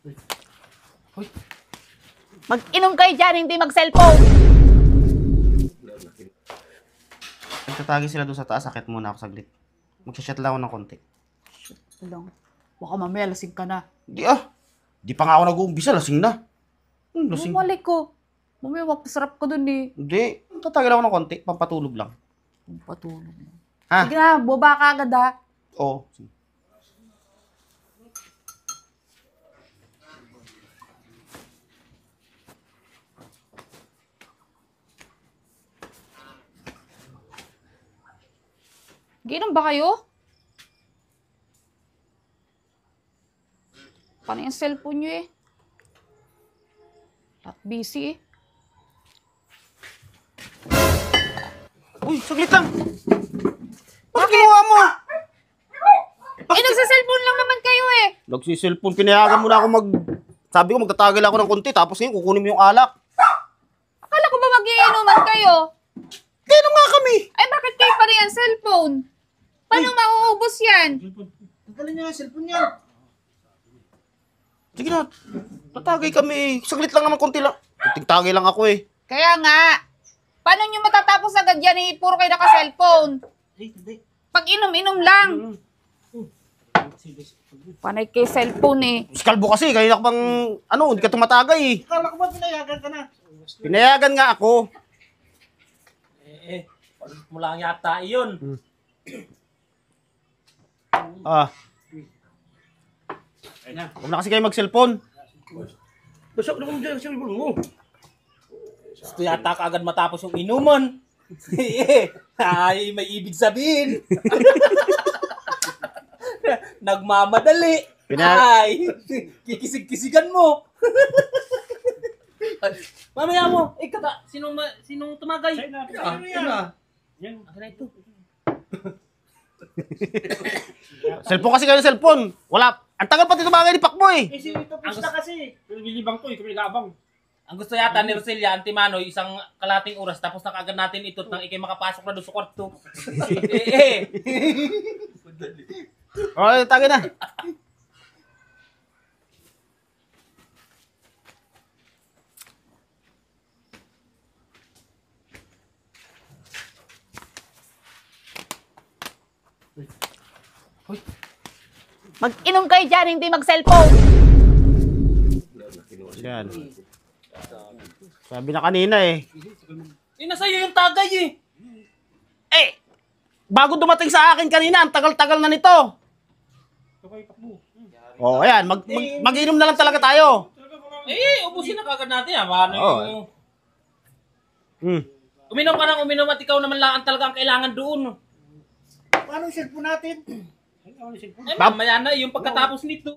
Hoy. Mag-inom kayo dyan, hindi mag-cellphone. Nagtatagi sila doon sa taas. Sakit muna ako saglit. Magsashot lang ako ng konti. Lang. Baka mamaya lasing ka na. Di Di pa nga ako nag-uumpisa. Lasing na. Lasing. Bumalik ko. Mamaya mapasarap ka dun eh. Hindi. Tatagi lang ako ng konti. Pampatulog lang. Patulog na. Ha? Sige na, baba ka agad ha. Oo. Sige. Ginom ba kayo? Paano yung cellphone nyo eh? At busy eh. Uy, saglit lang. Bakit ginawa mo? Nagsa-cellphone lang naman kayo eh. Nagsiselfon. Pinayagan mo na ako Sabi ko magtatagil ako ng konti. Tapos ngayon kukunin mo yung alak. Akala ko ba mag-iinuman kayo? Kaya nga kami. Ay bakit kayo pa rin ang cellphone? Paano mauubos yan? Tanggalin niyo yung cellphone niya. Sige na. Tatagay kami. Saglit lang naman konti lang. Tingtagay lang ako eh. Kaya nga. Paano nyo matatapos agad yan eh? Puro kayo naka-cellphone. Hindi. Pag inom-inom lang. Panay kayo cellphone eh. Kalbo kasi. Kaya ka bang, hindi ka tumatagay eh. Akala ko ba pinayagan ka na? Pinayagan nga ako. Palit mo lang yata iyon. Huwag na kasi kayo mag-cellphone. Basok na kung dyan sa cellphone mo. Gusto yata ka agad matapos yung inuman. Ay, may ibig sabihin. Nagmamadali. Ay, kikisig-kisigan mo. Mamaya mo, sinong tumagay? Ano yan? Akin na ito. Cellphone kasi kayo ng cellphone. Wala. Ang tagal pati tumagay ni Pakbo eh. Kasi tapos na kasi. Nilibang ko eh, kami nag-aabang. Ang gusto yata ni Roselia, Antimano, isang kalating oras, tapos na kaagad natin ito nang ikay makapasok na doon sa kwarto. Tagay na. Hoy. Mag-inom kayo dyan, hindi mag-cellphone. Yan. Sabi na kanina eh. Nasa'yo yung tagay eh. Bago dumating sa akin kanina, ang tagal-tagal na nito. Ayan. Mag-inom na lang talaga tayo. Ubusin na kagad natin Paano Hmm. Uminom ka ng uminom at ikaw naman lang talaga ang kailangan doon. Paano yung cellphone natin? Mamaya na, yung pagkatapos nito.